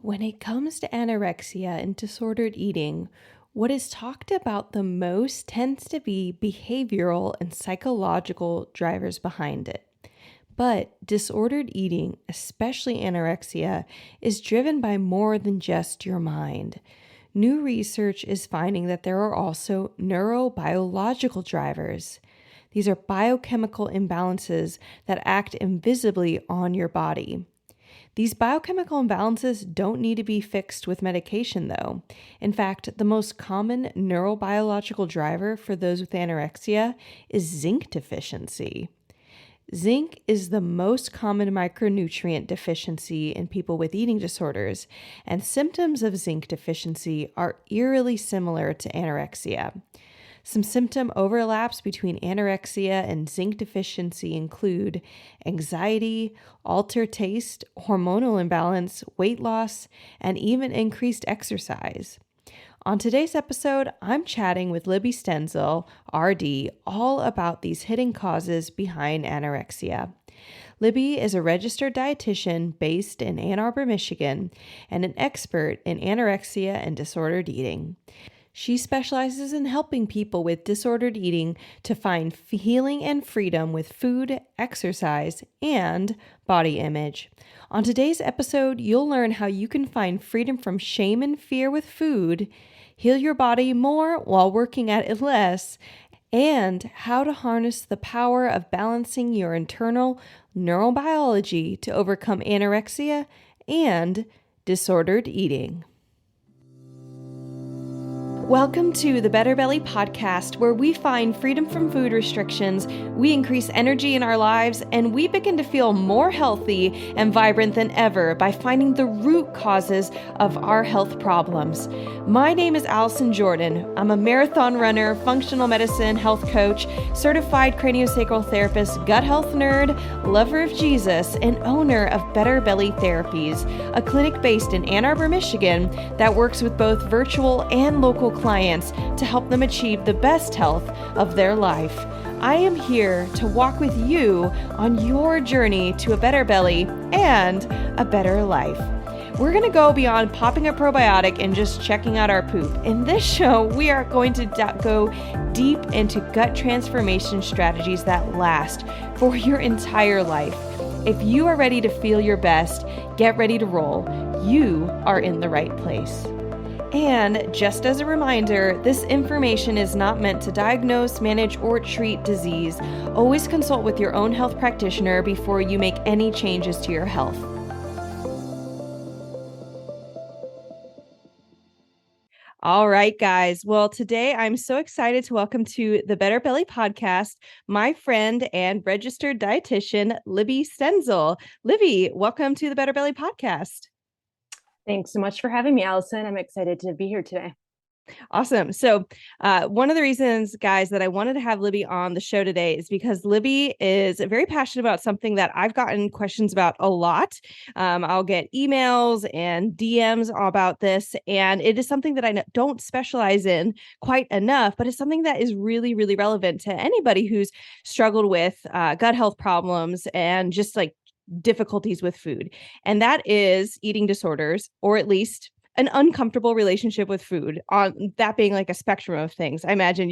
When it comes to anorexia and disordered eating, what is talked about the most tends to be behavioral and psychological drivers behind it. But disordered eating, especially anorexia, is driven by more than just your mind. New research is finding that there are also neurobiological drivers. These are biochemical imbalances that act invisibly on your body. These biochemical imbalances don't need to be fixed with medication, though. In fact, the most common neurobiological driver for those with anorexia is zinc deficiency. Zinc is the most common micronutrient deficiency in people with eating disorders, and symptoms of zinc deficiency are eerily similar to anorexia. Some symptom overlaps between anorexia and zinc deficiency include anxiety, altered taste, hormonal imbalance, weight loss, and even increased exercise. On today's episode, I'm chatting with Libby Stenzel, RD, all about these hidden causes behind anorexia. Libby is a registered dietitian based in Ann Arbor, Michigan, and an expert in anorexia and disordered eating. She specializes in helping people with disordered eating to find healing and freedom with food, exercise, and body image. On today's episode, you'll learn how you can find freedom from shame and fear with food, heal your body more while working at it less, and how to harness the power of balancing your internal neurobiology to overcome anorexia and disordered eating. Welcome to the Better Belly podcast, where we find freedom from food restrictions, we increase energy in our lives, and we begin to feel more healthy and vibrant than ever by finding the root causes of our health problems. My name is Allison Jordan. I'm a marathon runner, functional medicine health coach, certified craniosacral therapist, gut health nerd, lover of Jesus, and owner of Better Belly Therapies, a clinic based in Ann Arbor, Michigan that works with both virtual and local clients to help them achieve the best health of their life. I am here to walk with you on your journey to a better belly and a better life. We're going to go beyond popping a probiotic and just checking out our poop. In this show, we are going to go deep into gut transformation strategies that last for your entire life. If you are ready to feel your best, get ready to roll. You are in the right place. And just as a reminder, this information is not meant to diagnose, manage, or treat disease. Always consult with your own health practitioner before you make any changes to your health. All right, guys. Well, today I'm so excited to welcome to the Better Belly podcast my friend and registered dietitian, Libby Stenzel. Libby, welcome to the Better Belly podcast. Thanks so much for having me, Allison. I'm excited to be here today. Awesome. So one of the reasons, guys, that I wanted to have Libby on the show today is because Libby is very passionate about something that I've gotten questions about a lot. I'll get emails and DMs about this, and it is something that I don't specialize in quite enough, but it's something that is really, really relevant to anybody who's struggled with gut health problems and just like difficulties with food. And that is eating disorders, or at least an uncomfortable relationship with food, on that being like a spectrum of things. I imagine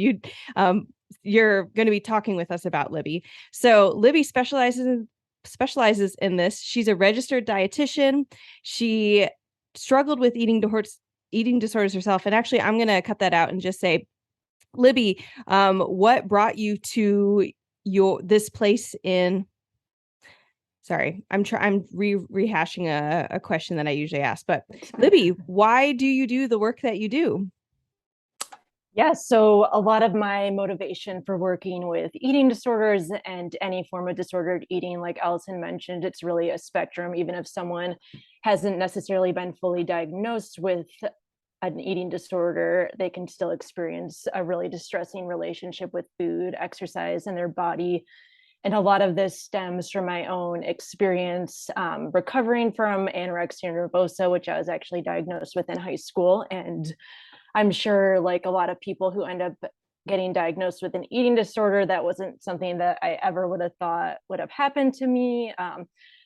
you're going to be talking with us about Libby. So Libby specializes in this. She's a registered dietitian. She struggled with eating disorders herself. And actually, I'm going to cut that out and just say, Libby, what brought you to this place in? Sorry, I'm rehashing a question that I usually ask, but Libby, why do you do the work that you do? Yeah, so a lot of my motivation for working with eating disorders and any form of disordered eating, like Allison mentioned, it's really a spectrum. Even if someone hasn't necessarily been fully diagnosed with an eating disorder, they can still experience a really distressing relationship with food, exercise, and their body. And a lot of this stems from my own experience recovering from anorexia nervosa, which I was actually diagnosed with in high school. And I'm sure, like a lot of people who end up getting diagnosed with an eating disorder, that wasn't something that I ever would have thought would have happened to me. I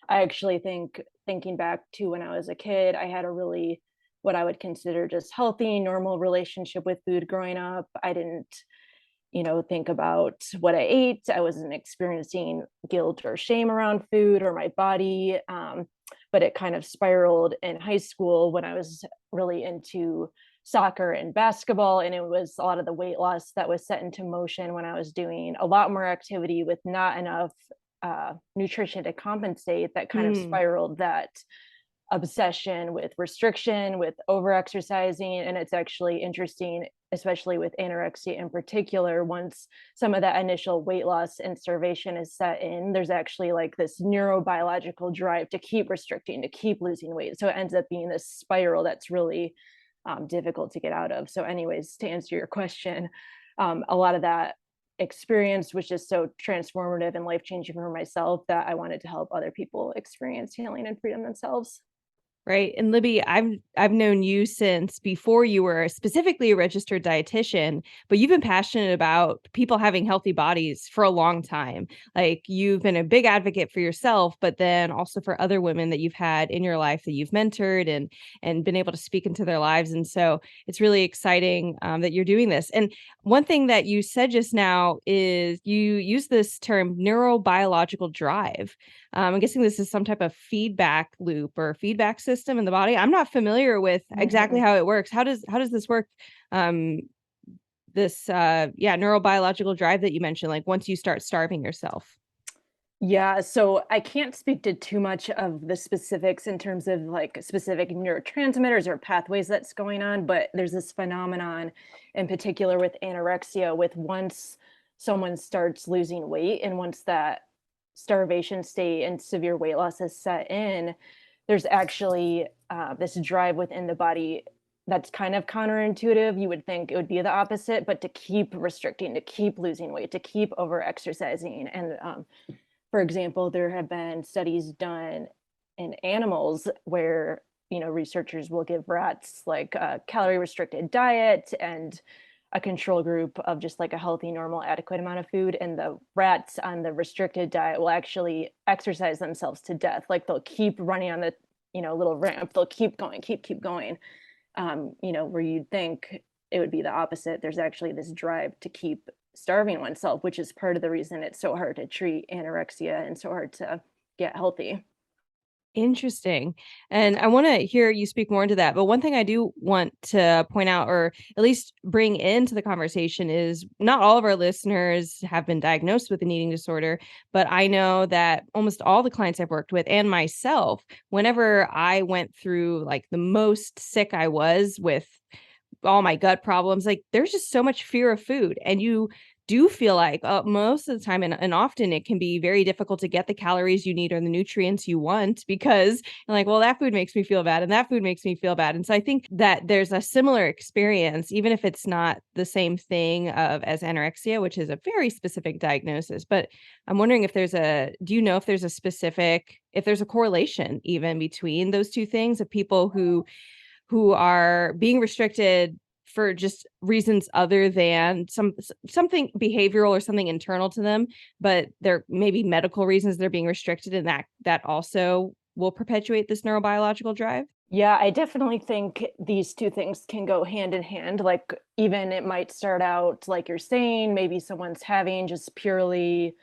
actually think thinking back to when I was a kid, I had a really what I would consider just healthy, normal relationship with food growing up. I didn't, think about what I ate. I wasn't experiencing guilt or shame around food or my body. But it kind of spiraled in high school when I was really into soccer and basketball. And it was a lot of the weight loss that was set into motion when I was doing a lot more activity with not enough nutrition to compensate that kind of Mm, spiraled that obsession with restriction, with overexercising. And it's actually interesting, especially with anorexia in particular, once some of that initial weight loss and starvation is set in, there's actually like this neurobiological drive to keep restricting, to keep losing weight. So it ends up being this spiral that's really difficult to get out of. So, anyways, to answer your question, a lot of that experience was just so transformative and life changing for myself that I wanted to help other people experience healing and freedom themselves. right. And Libby, I've known you since before you were specifically a registered dietitian, but you've been passionate about people having healthy bodies for a long time. Like you've been a big advocate for yourself, but then also for other women that you've had in your life that you've mentored and been able to speak into their lives. And so it's really exciting that you're doing this. And one thing that you said just now is you use this term neurobiological drive. I'm guessing this is some type of feedback loop or feedback system in the body. I'm not familiar with exactly how it works. How does this work? Um, this yeah, neurobiological drive that you mentioned, like once you start starving yourself. Yeah, so I can't speak to too much of the specifics in terms of like specific neurotransmitters or pathways that's going on, but there's this phenomenon in particular with anorexia, with once someone starts losing weight and once that starvation state and severe weight loss is set in, there's actually this drive within the body that's kind of counterintuitive. You would think it would be the opposite, but to keep restricting, to keep losing weight, to keep over exercising. And for example, there have been studies done in animals where researchers will give rats like a calorie restricted diet and a control group of just like a healthy, normal, adequate amount of food. And the rats on the restricted diet will actually exercise themselves to death. Like they'll keep running on the little ramp. They'll keep going, keep going. Where you'd think it would be the opposite. There's actually this drive to keep starving oneself, which is part of the reason it's so hard to treat anorexia and so hard to get healthy. Interesting. And I want to hear you speak more into that. But one thing I do want to point out, or at least bring into the conversation, is not all of our listeners have been diagnosed with an eating disorder. But I know that almost all the clients I've worked with and myself, whenever I went through like the most sick I was with all my gut problems, like there's just so much fear of food. And you do feel like most of the time and often it can be very difficult to get the calories you need or the nutrients you want because you're like, well, that food makes me feel bad and that food makes me feel bad. And so I think that there's a similar experience, even if it's not the same thing as anorexia, which is a very specific diagnosis. But I'm wondering if do you know if there's if there's a correlation even between those two things of people who are being restricted for just reasons other than something behavioral or something internal to them, but there may be medical reasons they're being restricted, and that also will perpetuate this neurobiological drive? Yeah, I definitely think these two things can go hand in hand. Like, even it might start out like you're saying, maybe someone's having just purely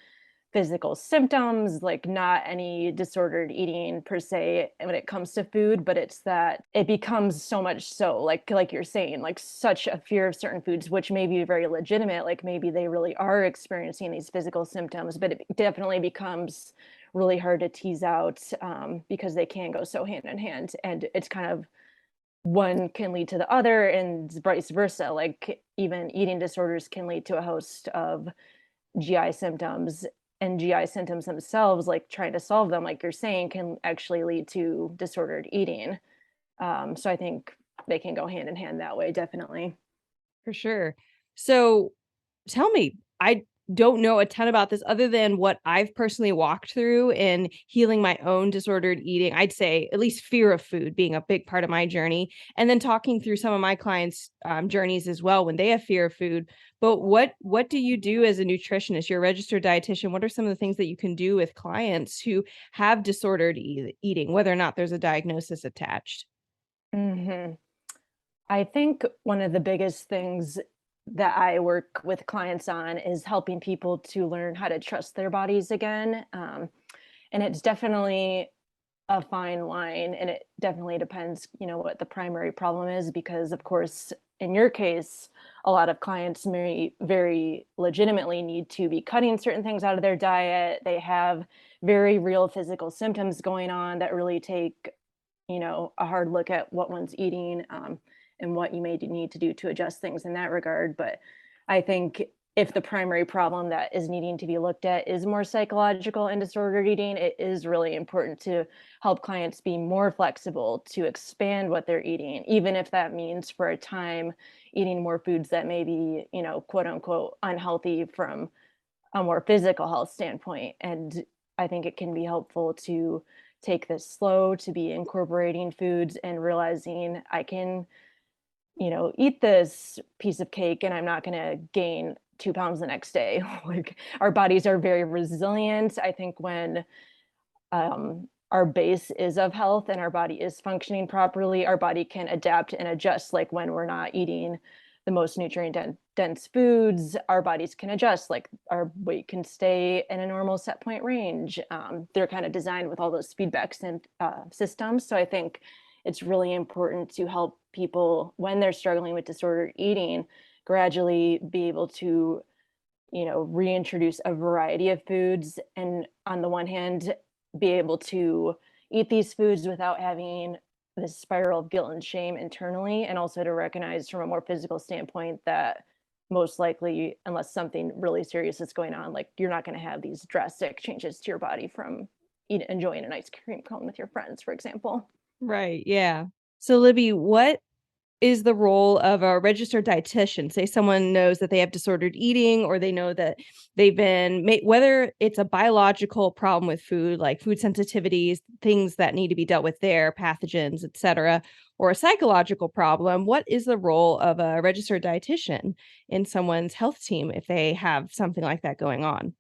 physical symptoms, like not any disordered eating per se when it comes to food, but it's that it becomes so much so like you're saying, like such a fear of certain foods, which may be very legitimate. Like maybe they really are experiencing these physical symptoms, but it definitely becomes really hard to tease out because they can go so hand in hand. And it's kind of one can lead to the other and vice versa. Like even eating disorders can lead to a host of GI symptoms, and GI symptoms themselves, like trying to solve them, like you're saying, can actually lead to disordered eating. So I think they can go hand in hand that way, definitely. For sure. So tell me, don't know a ton about this other than what I've personally walked through in healing my own disordered eating. I'd say at least fear of food being a big part of my journey, and then talking through some of my clients' journeys as well when they have fear of food. But what do you do as a nutritionist? You're a registered dietitian. What are some of the things that you can do with clients who have disordered eating, whether or not there's a diagnosis attached? Hmm. I think one of the biggest things that I work with clients on is helping people to learn how to trust their bodies again. And it's definitely a fine line, and it definitely depends, what the primary problem is, because of course, in your case, a lot of clients may very legitimately need to be cutting certain things out of their diet. They have very real physical symptoms going on that really take, a hard look at what one's eating, and what you may need to do to adjust things in that regard. But I think if the primary problem that is needing to be looked at is more psychological and disordered eating, it is really important to help clients be more flexible to expand what they're eating, even if that means for a time eating more foods that may be, quote unquote, unhealthy from a more physical health standpoint. And I think it can be helpful to take this slow, to be incorporating foods and realizing I can, eat this piece of cake and I'm not going to gain 2 pounds the next day. Like, our bodies are very resilient. I think when our base is of health and our body is functioning properly, our body can adapt and adjust. Like, when we're not eating the most nutrient dense foods, our bodies can adjust. Like, our weight can stay in a normal set point range. They're kind of designed with all those feedbacks and systems. So I think it's really important to help people when they're struggling with disordered eating gradually be able to, reintroduce a variety of foods, and on the one hand be able to eat these foods without having this spiral of guilt and shame internally, and also to recognize from a more physical standpoint that most likely, unless something really serious is going on, like, you're not going to have these drastic changes to your body from enjoying an ice cream cone with your friends, for example. Right. Yeah. So, Libby, what is the role of a registered dietitian? Say someone knows that they have disordered eating, or they know that they've been made, whether it's a biological problem with food, like food sensitivities, things that need to be dealt with there, pathogens, etc., or a psychological problem. What is the role of a registered dietitian in someone's health team if they have something like that going on?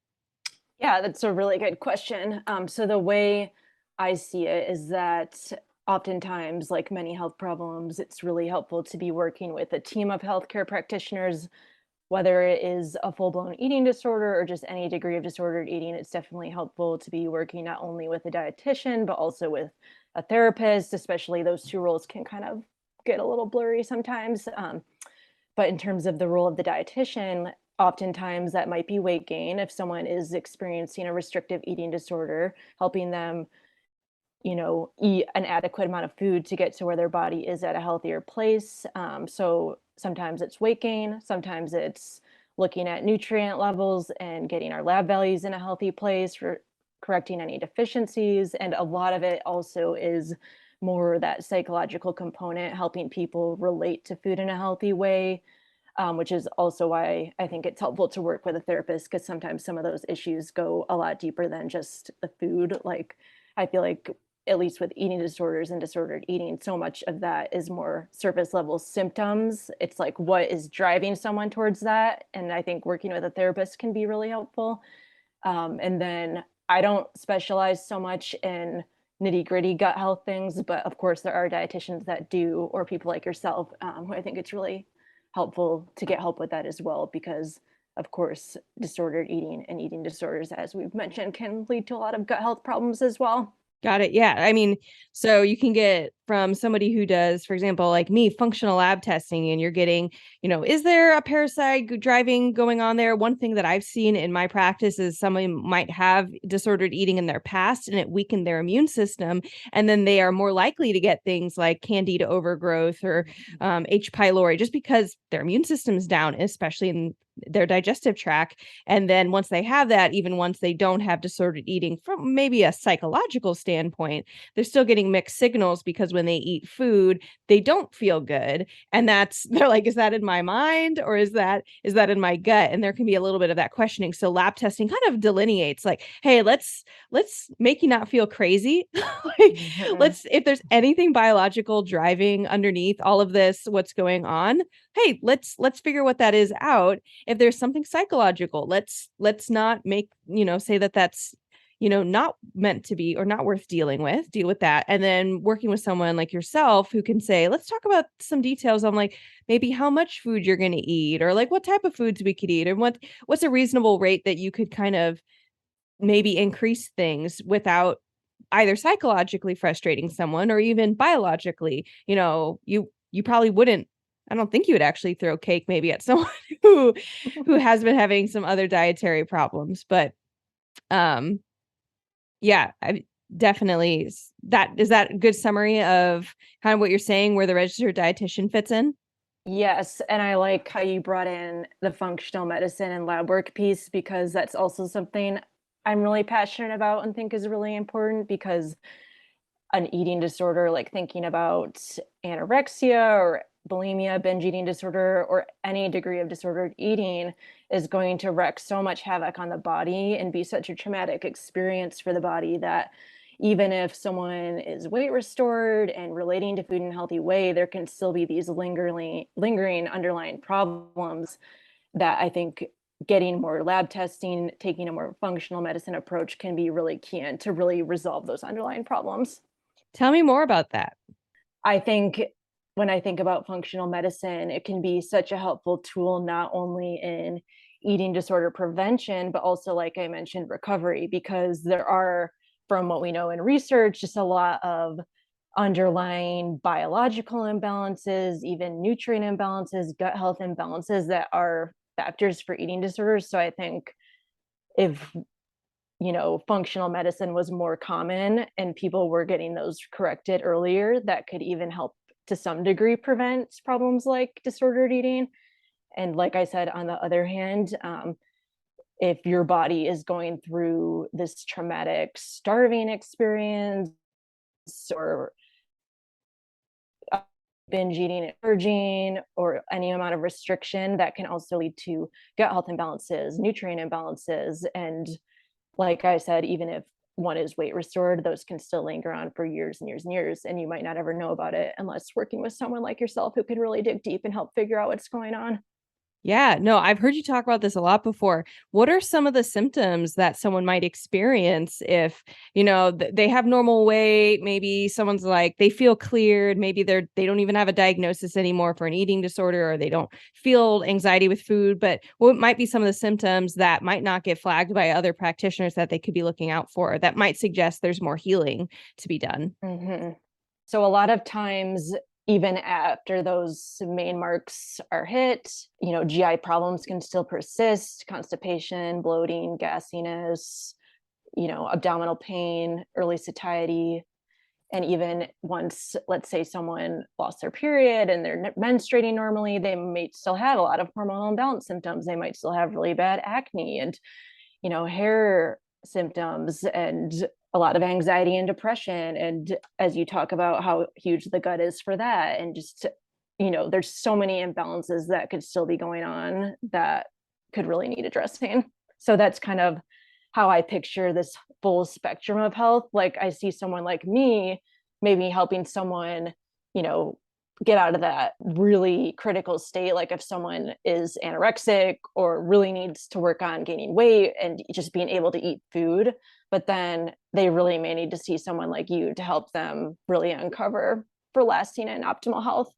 Yeah, that's a really good question. So the way I see it is that oftentimes, like many health problems, it's really helpful to be working with a team of healthcare practitioners, whether it is a full-blown eating disorder or just any degree of disordered eating. It's definitely helpful to be working not only with a dietitian, but also with a therapist, especially those two roles can kind of get a little blurry sometimes. But in terms of the role of the dietitian, oftentimes that might be weight gain. If someone is experiencing a restrictive eating disorder, helping them, eat an adequate amount of food to get to where their body is at a healthier place. So sometimes it's weight gain, sometimes it's looking at nutrient levels and getting our lab values in a healthy place, for correcting any deficiencies. And a lot of it also is more that psychological component, helping people relate to food in a healthy way, which is also why I think it's helpful to work with a therapist, because sometimes some of those issues go a lot deeper than just the food. Like, I feel like, at least with eating disorders and disordered eating, so much of that is more surface level symptoms. It's like, what is driving someone towards that? And I think working with a therapist can be really helpful. And then I don't specialize so much in nitty gritty gut health things, but of course there are dietitians that do, or people like yourself, who I think it's really helpful to get help with that as well, because of course disordered eating and eating disorders, as we've mentioned, can lead to a lot of gut health problems as well. Got it. Yeah. I mean, so you can get from somebody who does, for example, like me, functional lab testing, and you're getting, is there a parasite driving going on there? One thing that I've seen in my practice is somebody might have disordered eating in their past and it weakened their immune system. And then they are more likely to get things like candida overgrowth or H. pylori, just because their immune system is down, especially in their digestive tract. And then once they have that, even once they don't have disordered eating from maybe a psychological standpoint, they're still getting mixed signals, because when they eat food, they don't feel good. And they're like, is that in my mind, or is that in my gut? And there can be a little bit of that questioning. So lab testing kind of delineates like, hey, let's make you not feel crazy. Like, Mhm. if there's anything biological driving underneath all of this, what's going on, hey, let's figure what that is out. If there's something psychological, let's not make, say that that's, not meant to be or not worth deal with that. And then working with someone like yourself who can say, let's talk about some details on like maybe how much food you're going to eat, or like what type of foods we could eat, and what's a reasonable rate that you could kind of maybe increase things without either psychologically frustrating someone or even biologically. You probably wouldn't, I don't think you would actually throw cake maybe at someone who has been having some other dietary problems. But um yeah, I definitely, that is that a good summary of kind of what you're saying, where the registered dietitian fits in? Yes, and I like how you brought in the functional medicine and lab work piece because that's also something I'm really passionate about and think is really important because an eating disorder, like thinking about anorexia or bulimia, binge eating disorder, or any degree of disordered eating, is going to wreak so much havoc on the body and be such a traumatic experience for the body that even if someone is weight restored and relating to food in a healthy way, there can still be these lingering underlying problems that I think getting more lab testing, taking a more functional medicine approach can be really key in to really resolve those underlying problems. Tell me more about that. I think when I think about functional medicine, it can be such a helpful tool, not only in eating disorder prevention, but also, like I mentioned, recovery, because there are, from what we know in research, just a lot of underlying biological imbalances, even nutrient imbalances, gut health imbalances that are factors for eating disorders. So I think if functional medicine was more common and people were getting those corrected earlier, that could even help to some degree prevent problems like disordered eating. And like I said, on the other hand, if your body is going through this traumatic starving experience or binge eating and purging or any amount of restriction, that can also lead to gut health imbalances, nutrient imbalances, and like I said, even if one is weight restored, those can still linger on for years and years and years. And you might not ever know about it unless working with someone like yourself who can really dig deep and help figure out what's going on. Yeah, no, I've heard you talk about this a lot before. What are some of the symptoms that someone might experience if, they have normal weight, maybe someone's like they feel cleared, maybe they don't even have a diagnosis anymore for an eating disorder, or they don't feel anxiety with food, but what might be some of the symptoms that might not get flagged by other practitioners that they could be looking out for that might suggest there's more healing to be done? Mm-hmm. So, a lot of times, even after those main marks are hit, GI problems can still persist: constipation, bloating, gassiness, abdominal pain, early satiety. And even once, let's say, someone lost their period and they're menstruating normally, they might still have a lot of hormonal imbalance symptoms. They might still have really bad acne and, hair symptoms and a lot of anxiety and depression. And as you talk about how huge the gut is for that, and just, there's so many imbalances that could still be going on that could really need addressing. So that's kind of how I picture this full spectrum of health. Like I see someone like me maybe helping someone, you know, get out of that really critical state. Like if someone is anorexic or really needs to work on gaining weight and just being able to eat food, but then they really may need to see someone like you to help them really uncover for lasting and optimal health.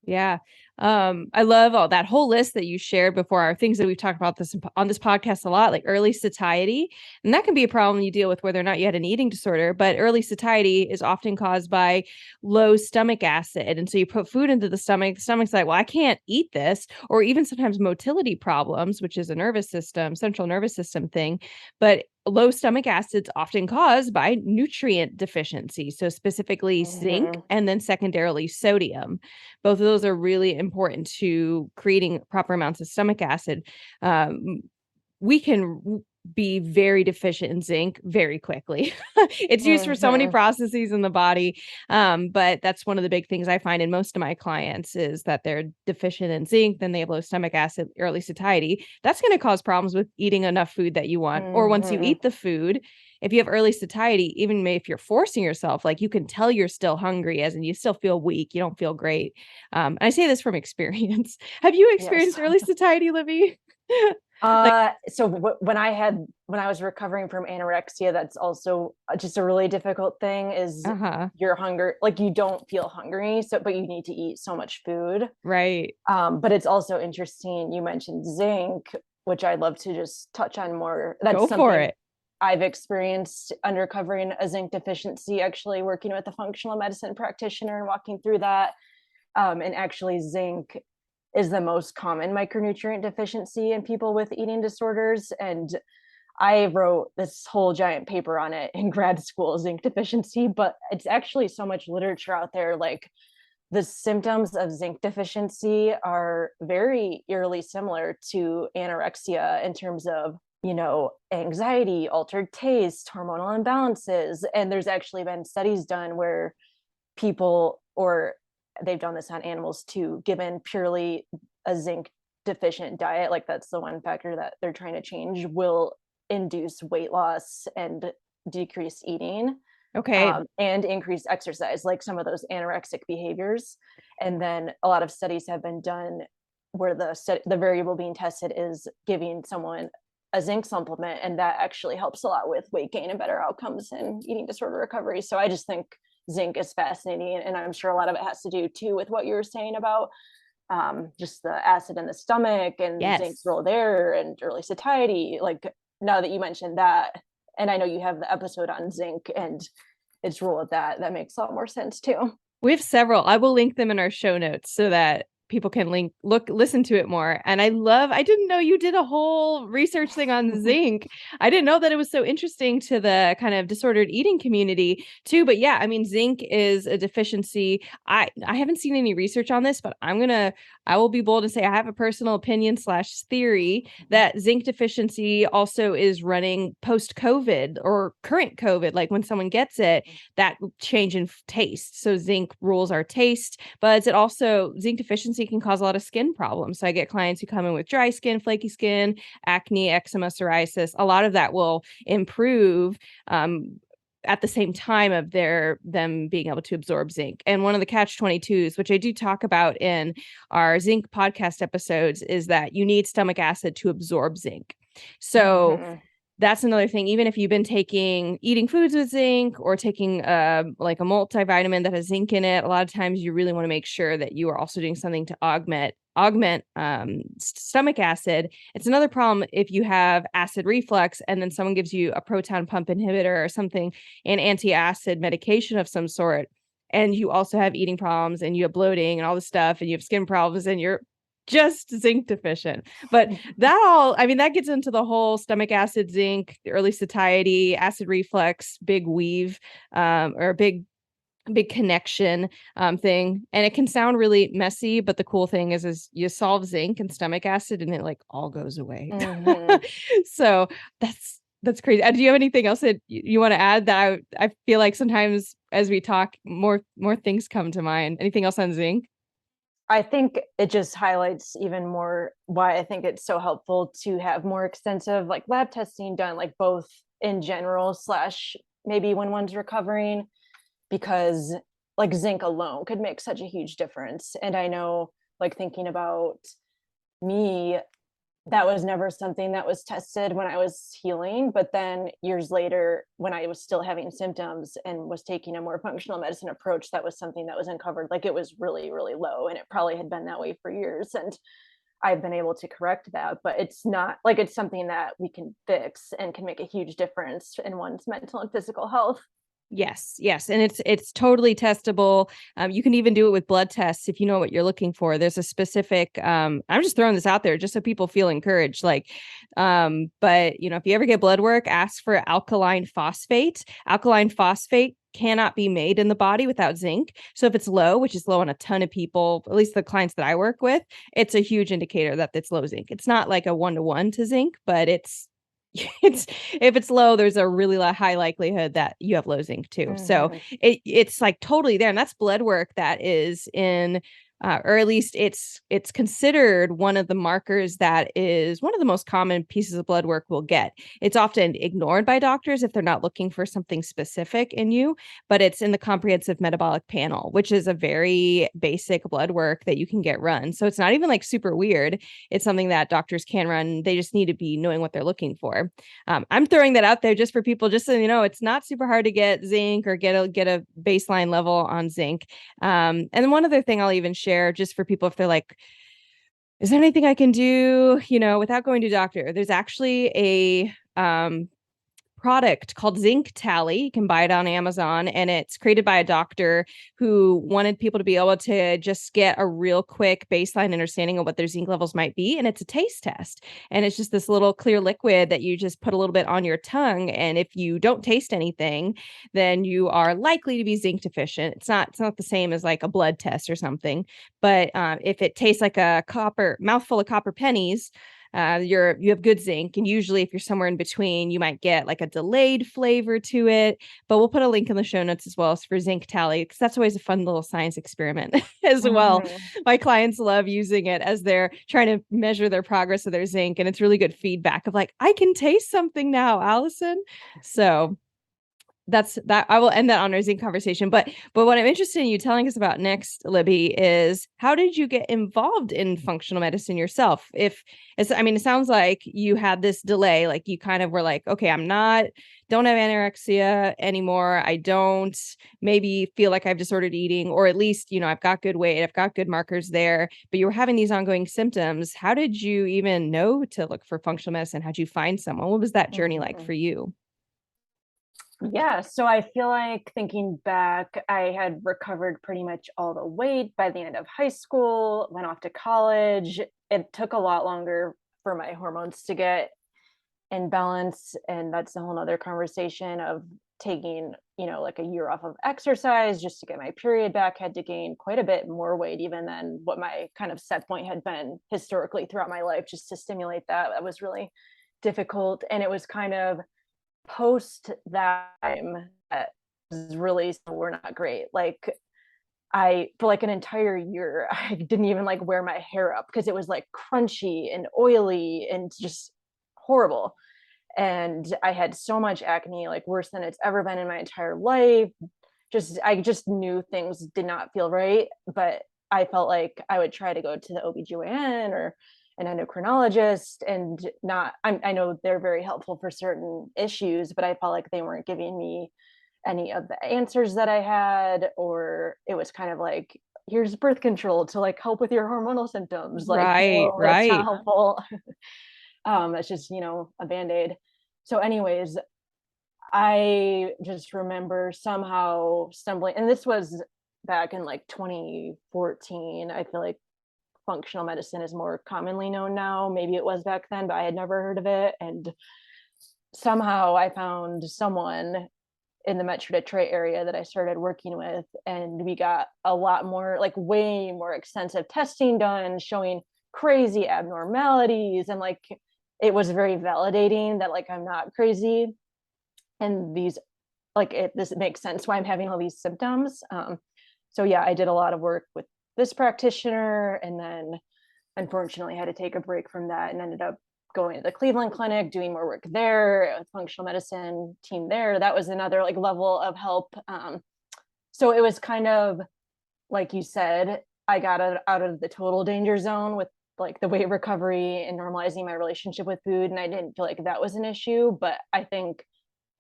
Yeah. I love all that whole list that you shared before, are things that we've talked about this on this podcast a lot, like early satiety. And that can be a problem you deal with whether or not you had an eating disorder, but early satiety is often caused by low stomach acid. And so you put food into the stomach's like, well, I can't eat this, or even sometimes motility problems, which is a central nervous system thing. But low stomach acid's often caused by nutrient deficiency. So specifically zinc Mm-hmm. and then secondarily sodium. Both of those are really important to creating proper amounts of stomach acid. We can be very deficient in zinc very quickly. It's used for so many Hmm. processes in the body. But that's one of the big things I find in most of my clients is that they're deficient in zinc, then they have low stomach acid, early satiety. That's going to cause problems with eating enough food that you want. Or once you Hmm. eat the food, if you have early satiety, even if you're forcing yourself, like you can tell you're still hungry, as in you still feel weak, you don't feel great. And I say this from experience. Have you Yes. experienced early satiety, Libby? Like, When I was recovering from anorexia, that's also just a really difficult thing is uh-huh. your hunger, like you don't feel hungry, so but you need to eat so much food. Right. But it's also interesting, you mentioned zinc, which I'd love to just touch on more. That's Go for something it. I've experienced under covering a zinc deficiency, actually working with a functional medicine practitioner and walking through that. And actually, zinc is the most common micronutrient deficiency in people with eating disorders. And I wrote this whole giant paper on it in grad school, zinc deficiency, but it's actually so much literature out there. Like the symptoms of zinc deficiency are very eerily similar to anorexia in terms of, anxiety, altered taste, hormonal imbalances. And there's actually been studies done where people, or they've done this on animals too, given purely a zinc deficient diet, like that's the one factor that they're trying to change, will induce weight loss and decrease eating, Okay. and increase exercise, like some of those anorexic behaviors. And then a lot of studies have been done where the variable being tested is giving someone a zinc supplement, and that actually helps a lot with weight gain and better outcomes in eating disorder recovery. So I just think zinc is fascinating, and I'm sure a lot of it has to do too with what you were saying about just the acid in the stomach and zinc's Yes. role there and early satiety. Like now that you mentioned that, and I know you have the episode on zinc and its role with that makes a lot more sense too. We have several. I will link them in our show notes so that people can listen to it more. And I didn't know you did a whole research thing on zinc. I didn't know that it was so interesting to the kind of disordered eating community too. But yeah, I mean, zinc is a deficiency. I haven't seen any research on this, but I will be bold and say I have a personal opinion slash theory that zinc deficiency also is running post COVID or current COVID. Like when someone gets it, that change in taste. So zinc rules our taste, but it also zinc deficiency can cause a lot of skin problems. So I get clients who come in with dry skin, flaky skin, acne, eczema, psoriasis. A lot of that will improve at the same time of them being able to absorb zinc. And one of the catch 22s, which I do talk about in our zinc podcast episodes, is that you need stomach acid to absorb zinc. So Mm-hmm. that's another thing. Even if you've been eating foods with zinc or taking like a multivitamin that has zinc in it, a lot of times you really want to make sure that you are also doing something to augment stomach acid. It's another problem if you have acid reflux and then someone gives you a proton pump inhibitor or something, an anti-acid medication of some sort, and you also have eating problems and you have bloating and all this stuff and you have skin problems and you're just zinc deficient. But I mean, that gets into the whole stomach acid, zinc, early satiety, acid reflux, big weave, or big connection thing. And it can sound really messy, but the cool thing is you solve zinc and stomach acid and it like all goes away. Mm-hmm. So that's crazy. Do you have anything else that you want to add that I feel like sometimes as we talk, more things come to mind? Anything else on zinc? I think it just highlights even more why I think it's so helpful to have more extensive like lab testing done, like both in general slash maybe when one's recovering, because like zinc alone could make such a huge difference. And I know, like thinking about me, that was never something that was tested when I was healing. But then years later, when I was still having symptoms and was taking a more functional medicine approach, that was something that was uncovered. Like it was really, really low. And it probably had been that way for years. And I've been able to correct that. But it's not like it's something that we can fix and can make a huge difference in one's mental and physical health. Yes, and it's totally testable. You can even do it with blood tests if you know what you're looking for. There's a specific. I'm just throwing this out there just so people feel encouraged. But if you ever get blood work, ask for alkaline phosphate. Alkaline phosphate cannot be made in the body without zinc. So if it's low, which is low on a ton of people, at least the clients that I work with, it's a huge indicator that it's low zinc. It's not like a 1-to-1 to zinc, but it's it's if it's low, there's a really high likelihood that you have low zinc too. So Mm-hmm. it's like totally there, and that's blood work that is in, or at least it's considered one of the markers that is one of the most common pieces of blood work we'll get. It's often ignored by doctors if they're not looking for something specific in you, but it's in the comprehensive metabolic panel, which is a very basic blood work that you can get run. So it's not even like super weird. It's something that doctors can run. They just need to be knowing what they're looking for. I'm throwing that out there just for people, just so you know, it's not super hard to get zinc or get a baseline level on zinc. And then one other thing I'll even share just for people if they're like, is there anything I can do, without going to a doctor? There's actually a product called Zinc Tally. You can buy it on Amazon, and it's created by a doctor who wanted people to be able to just get a real quick baseline understanding of what their zinc levels might be. And it's a taste test. And it's just this little clear liquid that you just put a little bit on your tongue. And if you don't taste anything, then you are likely to be zinc deficient. It's not the same as like a blood test or something. But if it tastes like a mouthful of copper pennies, you have good zinc. And usually if you're somewhere in between, you might get like a delayed flavor to it. But we'll put a link in the show notes as well for Zinc Tally, because that's always a fun little science experiment as well. Mm-hmm. My clients love using it as they're trying to measure their progress of their zinc, and it's really good feedback of like, I can taste something now, Allison. So that's that. I will end that on our zinc conversation. But what I'm interested in you telling us about next, Libby, is how did you get involved in functional medicine yourself? If it's, I mean, it sounds like you had this delay, like you kind of were like, okay, don't have anorexia anymore. I don't maybe feel like I've disordered eating, or at least, I've got good weight, I've got good markers there, but you were having these ongoing symptoms. How did you even know to look for functional medicine? How'd you find someone? What was that journey like Mm-hmm. for you? Yeah, so I feel like thinking back, I had recovered pretty much all the weight by the end of high school, went off to college. It took a lot longer for my hormones to get in balance. And that's a whole nother conversation of taking, like a year off of exercise just to get my period back. Had to gain quite a bit more weight, even than what my kind of set point had been historically throughout my life, just to stimulate that. That was really difficult. And it was kind of post that time that was really were not great. Like I for like an entire year, I didn't even like wear my hair up because it was like crunchy and oily and just horrible. And I had so much acne, like worse than it's ever been in my entire life. I just knew things did not feel right, but I felt like I would try to go to the OBGYN or an endocrinologist, and I know they're very helpful for certain issues, but I felt like they weren't giving me any of the answers that I had, or it was kind of like, here's birth control to like help with your hormonal symptoms. Like, Right, no, that's not right. helpful. It's just, a band-aid. So anyways, I just remember somehow stumbling, and this was back in like 2014. I feel like functional medicine is more commonly known now. Maybe it was back then, but I had never heard of it. And somehow I found someone in the Metro Detroit area that I started working with, and we got a lot more, like way more extensive testing done, showing crazy abnormalities. And like, it was very validating that like I'm not crazy. And this makes sense why I'm having all these symptoms. So yeah, I did a lot of work with this practitioner, and then unfortunately had to take a break from that and ended up going to the Cleveland Clinic, doing more work there with functional medicine team there. That was another like level of help. So it was kind of like you said, I got out of the total danger zone with like the weight recovery and normalizing my relationship with food, and I didn't feel like that was an issue, but I think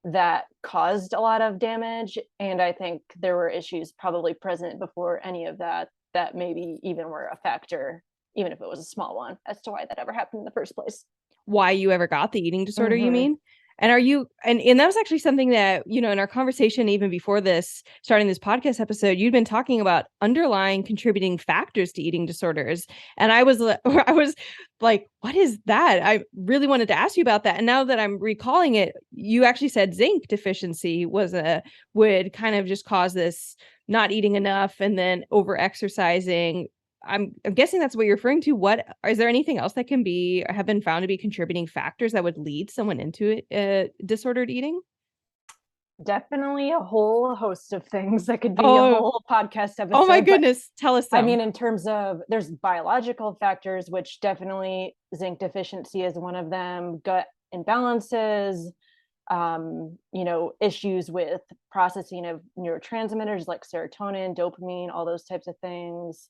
that caused a lot of damage. And I think there were issues probably present before any of that maybe even were a factor, even if it was a small one, as to why that ever happened in the first place. Why you ever got the eating disorder, you Mm-hmm. mean? And are you and that was actually something that, in our conversation, even before starting this podcast episode, you'd been talking about underlying contributing factors to eating disorders. And I was I was like, what is that? I really wanted to ask you about that. And now that I'm recalling it, you actually said zinc deficiency would kind of just cause this not eating enough and then over exercising. I'm guessing that's what you're referring to. What is there anything else that can be have been found to be contributing factors that would lead someone into disordered eating? Definitely a whole host of things that could be a Oh, whole podcast oh my episode. But goodness. Tell us I mean, some. in terms of there's biological factors, which definitely zinc deficiency is one of them, gut imbalances, issues with processing of neurotransmitters like serotonin, dopamine, all those types of things.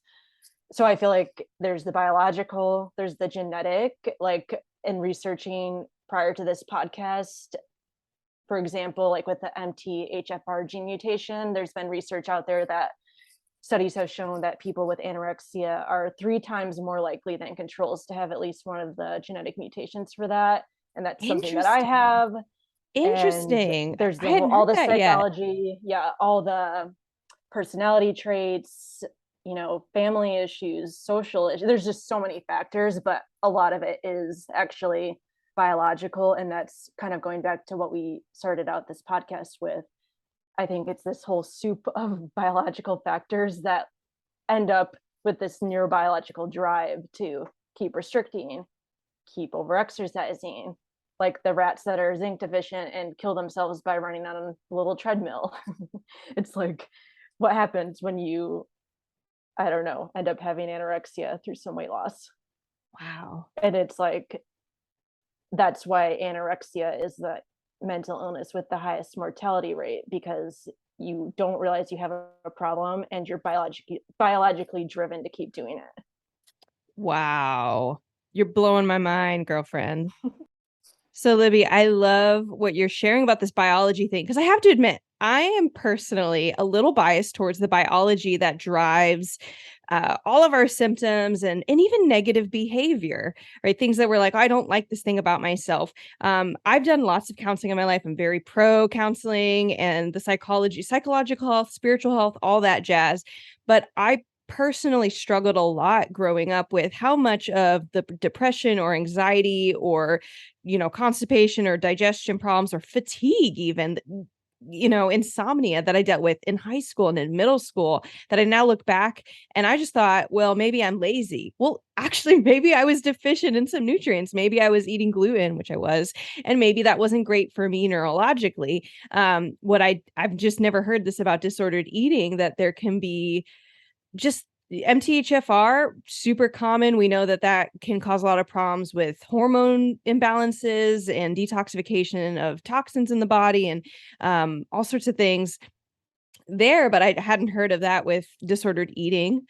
So I feel like there's the biological, there's the genetic, like in researching prior to this podcast, for example, like with the MTHFR gene mutation, there's been research out there that studies have shown that people with anorexia are 3 times more likely than controls to have at least one of the genetic mutations for that. And that's something that I Interesting. have. And Interesting. there's I the whole, hadn't all heard the that yet. psychology, yeah, all the personality traits, family issues, social issues. There's just so many factors, but a lot of it is actually biological. And that's kind of going back to what we started out this podcast with. I think it's this whole soup of biological factors that end up with this neurobiological drive to keep restricting, keep overexercising, like the rats that are zinc deficient and kill themselves by running on a little treadmill. It's like, what happens when you, I don't know, end up having anorexia through some weight loss? Wow. And it's like, that's why anorexia is the mental illness with the highest mortality rate, because you don't realize you have a problem and you're biologically driven to keep doing it. Wow. You're blowing my mind, girlfriend. So, Libby, I love what you're sharing about this biology thing because I have to admit, I am personally a little biased towards the biology that drives all of our symptoms and even negative behavior, right? Things that we're like, I don't like this thing about myself. I've done lots of counseling in my life. I'm very pro counseling and the psychological health, spiritual health, all that jazz. But I personally struggled a lot growing up with how much of the depression or anxiety or constipation or digestion problems or fatigue, even, insomnia that I dealt with in high school and in middle school that I now look back and I just thought, well, maybe I'm lazy. Well, actually, maybe I was deficient in some nutrients. Maybe I was eating gluten, which I was, and maybe that wasn't great for me neurologically. I've just never heard this about disordered eating, that there can be just MTHFR, super common. We know that that can cause a lot of problems with hormone imbalances and detoxification of toxins in the body and all sorts of things there. But I hadn't heard of that with disordered eating.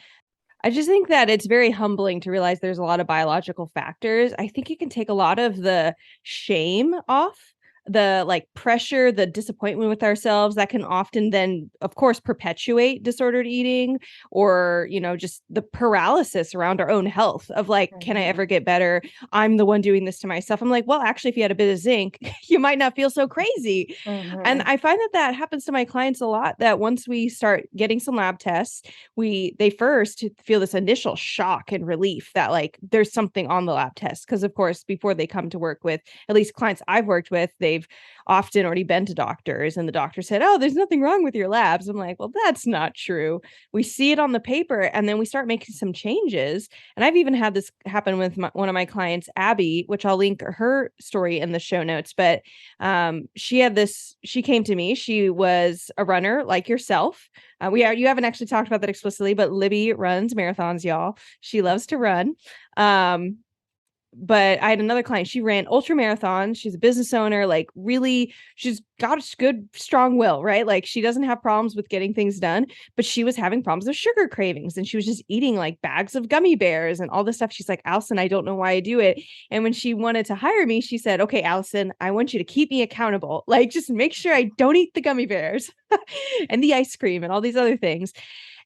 I just think that it's very humbling to realize there's a lot of biological factors. I think it can take a lot of the shame off, the like pressure, the disappointment with ourselves that can often then, of course, perpetuate disordered eating or, just the paralysis around our own health of like, can I ever Mm-hmm. get better? I'm the one doing this to myself. I'm like, well, actually, if you had a bit of zinc, you might not feel so crazy. And Mm-hmm. I find that that happens to my clients a lot, that once we start getting some lab tests, they first feel this initial shock and relief that like there's something on the lab test, because of course before they come to work with, at least clients I've worked with, they've often already been to doctors and the doctor said, oh, there's nothing wrong with your labs. I'm like, well, that's not true. We see it on the paper and then we start making some changes. And I've even had this happen with one of my clients, Abby, which I'll link her story in the show notes. But she came to me, she was a runner like yourself. You haven't actually talked about that explicitly, but Libby runs marathons, y'all. She loves to run. Um, but I had another client. She ran ultra marathons. She's a business owner, like really, she's got a good, strong will, right? Like she doesn't have problems with getting things done, but she was having problems with sugar cravings and she was just eating like bags of gummy bears and all this stuff. She's like, Allison, I don't know why I do it. And when she wanted to hire me, she said, okay, Allison, I want you to keep me accountable. Like just make sure I don't eat the gummy bears and the ice cream and all these other things.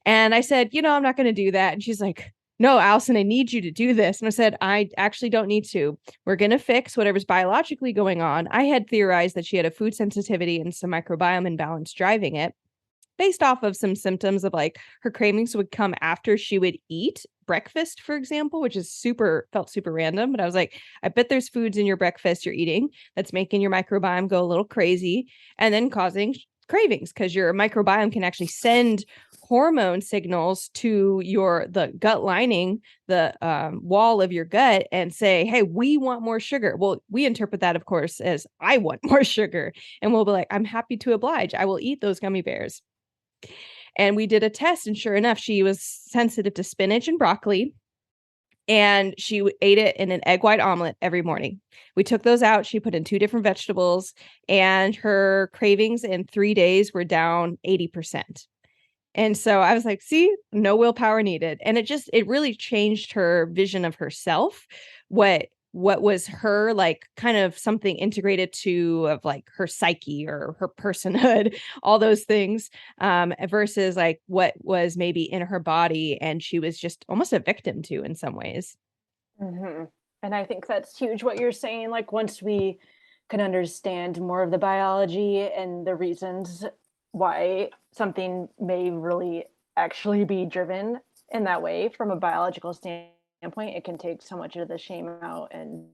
And I said, I'm not going to do that. And she's like, no, Allison, I need you to do this. And I said, I actually don't need to. We're going to fix whatever's biologically going on. I had theorized that she had a food sensitivity and some microbiome imbalance driving it, based off of some symptoms of like her cravings would come after she would eat breakfast, for example, which is felt super random. But I was like, I bet there's foods in your breakfast you're eating that's making your microbiome go a little crazy and then causing cravings, because your microbiome can actually send hormone signals to the gut lining, the wall of your gut, and say, hey, we want more sugar. Well, we interpret that, of course, as I want more sugar. And we'll be like, I'm happy to oblige. I will eat those gummy bears. And we did a test, and sure enough, she was sensitive to spinach and broccoli, and she ate it in an egg white omelet every morning. We took those out. She put in 2 different vegetables, and her cravings in 3 days were down 80%. And so I was like, see, no willpower needed. And it really changed her vision of herself. What was her, like, kind of something integrated to of like her psyche or her personhood, all those things, versus like what was maybe in her body and she was just almost a victim to in some ways. Mm-hmm. And I think that's huge what you're saying. Like, once we can understand more of the biology and the reasons why something may really actually be driven in that way from a biological standpoint, it can take so much of the shame out and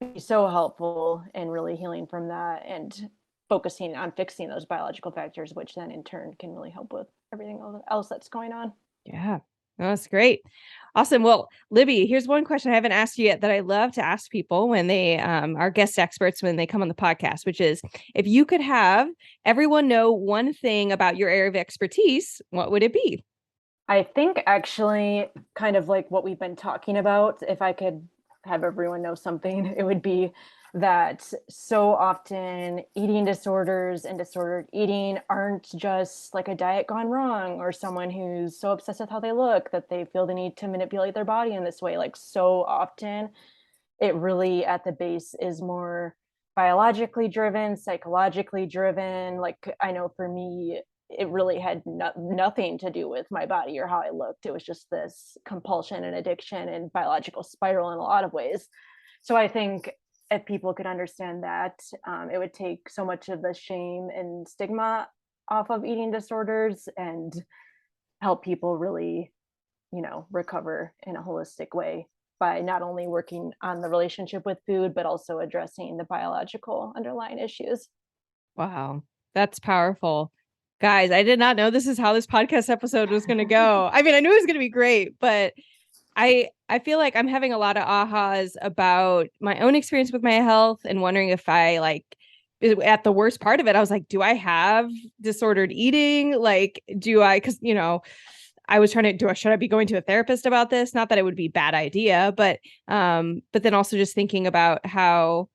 be so helpful in really healing from that and focusing on fixing those biological factors, which then in turn can really help with everything else that's going on. Yeah. No, that's great. Awesome. Well, Libby, here's one question I haven't asked you yet that I love to ask people when they are guest experts when they come on the podcast, which is, if you could have everyone know one thing about your area of expertise, what would it be? I think actually, kind of like what we've been talking about, if I could have everyone know something, it would be that so often eating disorders and disordered eating aren't just like a diet gone wrong or someone who's so obsessed with how they look that they feel the need to manipulate their body in this way. Like, so often it really at the base is more biologically driven, psychologically driven. Like, I know for me, it really had nothing to do with my body or how I looked. It was just this compulsion and addiction and biological spiral in a lot of ways. So I think if people could understand that, it would take so much of the shame and stigma off of eating disorders and help people really, recover in a holistic way by not only working on the relationship with food, but also addressing the biological underlying issues. Wow, that's powerful. Guys, I did not know this is how this podcast episode was going to go. I mean, I knew it was going to be great, but I feel like I'm having a lot of ahas about my own experience with my health and wondering if I like at the worst part of it, I was like, do I have disordered eating? Like, do I, because, I was trying to should I be going to a therapist about this? Not that it would be a bad idea, but then also just thinking about how,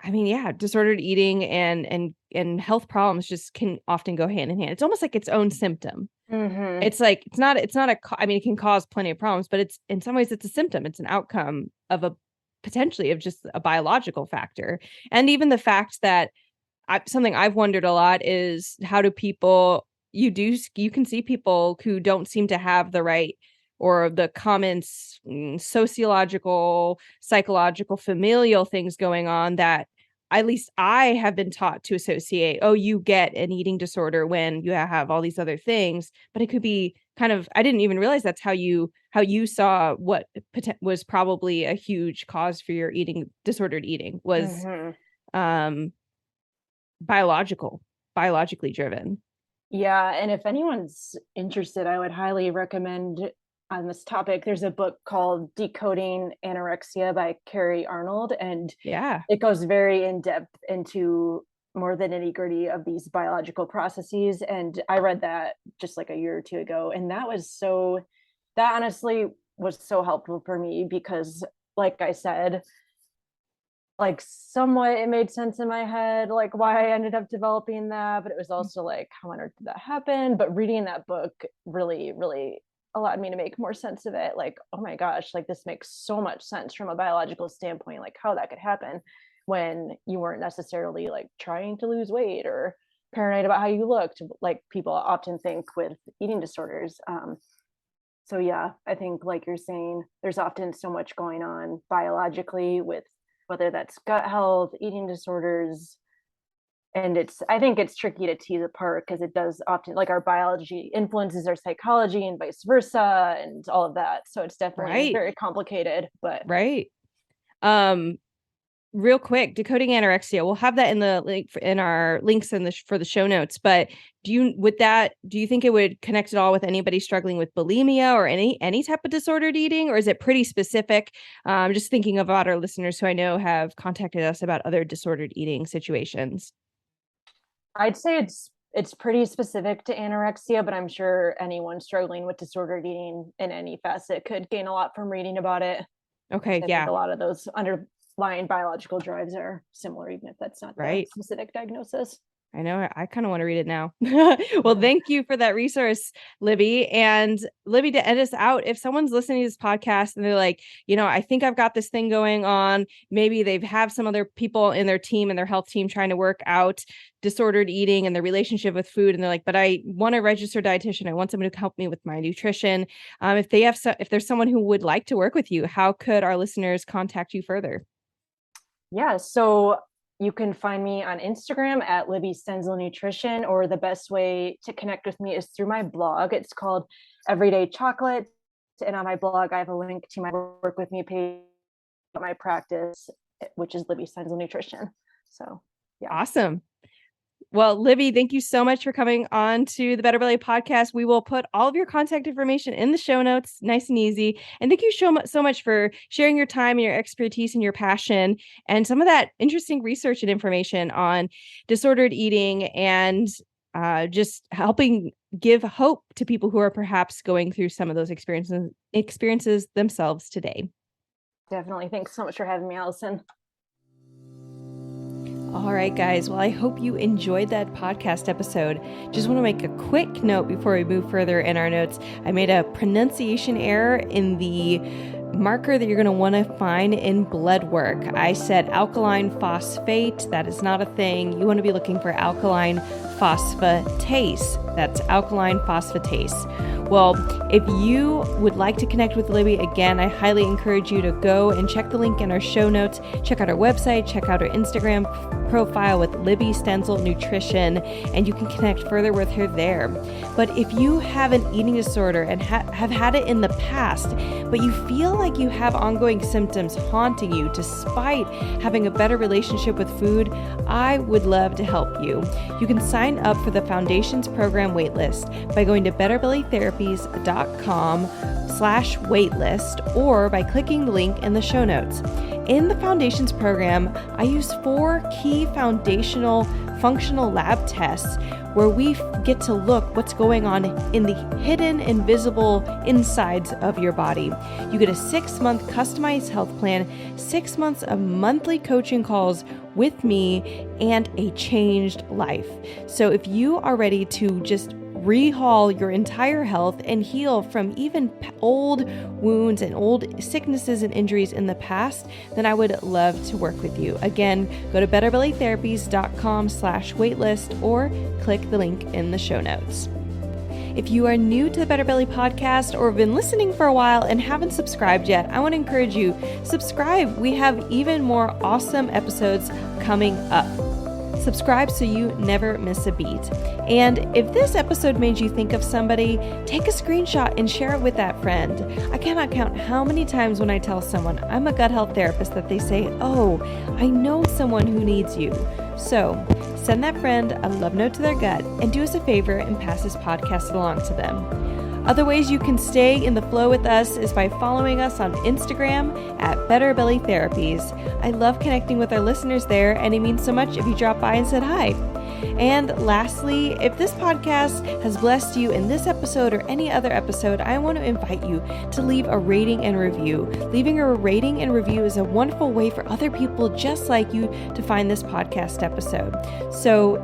I mean, yeah, disordered eating and health problems just can often go hand in hand. It's almost like its own symptom. Mm-hmm. It's like it's not I mean, it can cause plenty of problems, but it's in some ways it's a symptom. It's an outcome of a potentially of just a biological factor. And even the fact that something I've wondered a lot is, how do people, you can see people who don't seem to have the right or the common sociological, psychological, familial things going on that at least I have been taught to associate. Oh, you get an eating disorder when you have all these other things, but it could be kind of, I didn't even realize that's how you saw what was probably a huge cause for your disordered eating was Mm-hmm. um biologically driven. Yeah, and if anyone's interested, I would highly recommend on this topic. There's a book called Decoding Anorexia by Carrie Arnold, and Yeah. it goes very in depth into more the nitty gritty of these biological processes. And I read that just like a year or two ago, and that honestly was so helpful for me because, like I said, like somewhat it made sense in my head like why I ended up developing that, but it was also like, how on earth did that happen? But reading that book really really allowed me to make more sense of it. Like, oh my gosh, like this makes so much sense from a biological standpoint, like how that could happen when you weren't necessarily like trying to lose weight or paranoid about how you looked, like people often think with eating disorders. So yeah, I think like you're saying, there's often so much going on biologically with whether that's gut health, eating disorders, and I think it's tricky to tease apart because it does often, like, our biology influences our psychology and vice versa and all of that. So it's definitely Right. very complicated, but Right. Um real quick, decoding anorexia. We'll have that in the link in our links for the show notes. But do you think it would connect at all with anybody struggling with bulimia or any type of disordered eating, or is it pretty specific? Just thinking about our listeners who I know have contacted us about other disordered eating situations. I'd say it's pretty specific to anorexia, but I'm sure anyone struggling with disordered eating in any facet could gain a lot from reading about it. Okay, I yeah. think a lot of those underlying biological drives are similar, even if that's not the specific diagnosis. I know. I kind of want to read it now. Well, thank you for that resource, Libby. And Libby, to end us out, if someone's listening to this podcast and they're like, I think I've got this thing going on. Maybe they have some other people in their team and their health team trying to work out disordered eating and their relationship with food. And they're like, but I want to register dietitian. I want someone to help me with my nutrition. If there's someone who would like to work with you, how could our listeners contact you further? Yeah. So you can find me on Instagram at Libby Stenzel Nutrition, or the best way to connect with me is through my blog. It's called Everyday Chocolate. And on my blog, I have a link to my Work With Me page, my practice, which is Libby Stenzel Nutrition. So, yeah. Awesome. Well, Libby, thank you so much for coming on to the Better Belly podcast. We will put all of your contact information in the show notes, nice and easy. And thank you so much for sharing your time and your expertise and your passion and some of that interesting research and information on disordered eating and just helping give hope to people who are perhaps going through some of those experiences themselves today. Definitely. Thanks so much for having me, Allison. All right, guys. Well, I hope you enjoyed that podcast episode. Just want to make a quick note before we move further in our notes. I made a pronunciation error in the marker that you're going to want to find in blood work. I said alkaline phosphate. That is not a thing. You want to be looking for alkaline phosphatase. That's alkaline phosphatase. Well, if you would like to connect with Libby, again, I highly encourage you to go and check the link in our show notes. Check out our website, check out our Instagram profile with Libby Stenzel Nutrition, and you can connect further with her there. But if you have an eating disorder and have had it in the past, but you feel like you have ongoing symptoms haunting you despite having a better relationship with food, I would love to help you. You can sign up for the Foundations Program waitlist by going to betterberrytherapies.com/waitlist or by clicking the link in the show notes. In the Foundations Program, I use 4 key foundational functional lab tests where we get to look what's going on in the hidden, invisible insides of your body. You get a 6-month customized health plan, 6 months of monthly coaching calls with me, and a changed life. So if you are ready to just rehaul your entire health and heal from even old wounds and old sicknesses and injuries in the past, then I would love to work with you. Again, go to betterberrytherapies.com/waitlist or click the link in the show notes. If you are new to the Better Belly podcast or have been listening for a while and haven't subscribed yet, I want to encourage you, subscribe. We have even more awesome episodes coming up. Subscribe so you never miss a beat. And if this episode made you think of somebody, take a screenshot and share it with that friend. I cannot count how many times when I tell someone I'm a gut health therapist that they say, "Oh, I know someone who needs you." So send that friend a love note to their gut and do us a favor and pass this podcast along to them. Other ways you can stay in the flow with us is by following us on Instagram at Better Belly Therapies. I love connecting with our listeners there, and it means so much if you drop by and said hi. And lastly, if this podcast has blessed you in this episode or any other episode, I want to invite you to leave a rating and review. Leaving a rating and review is a wonderful way for other people just like you to find this podcast episode. So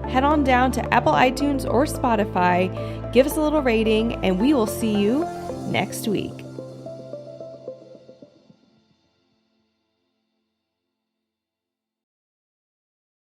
head on down to Apple iTunes or Spotify, give us a little rating, and we will see you next week.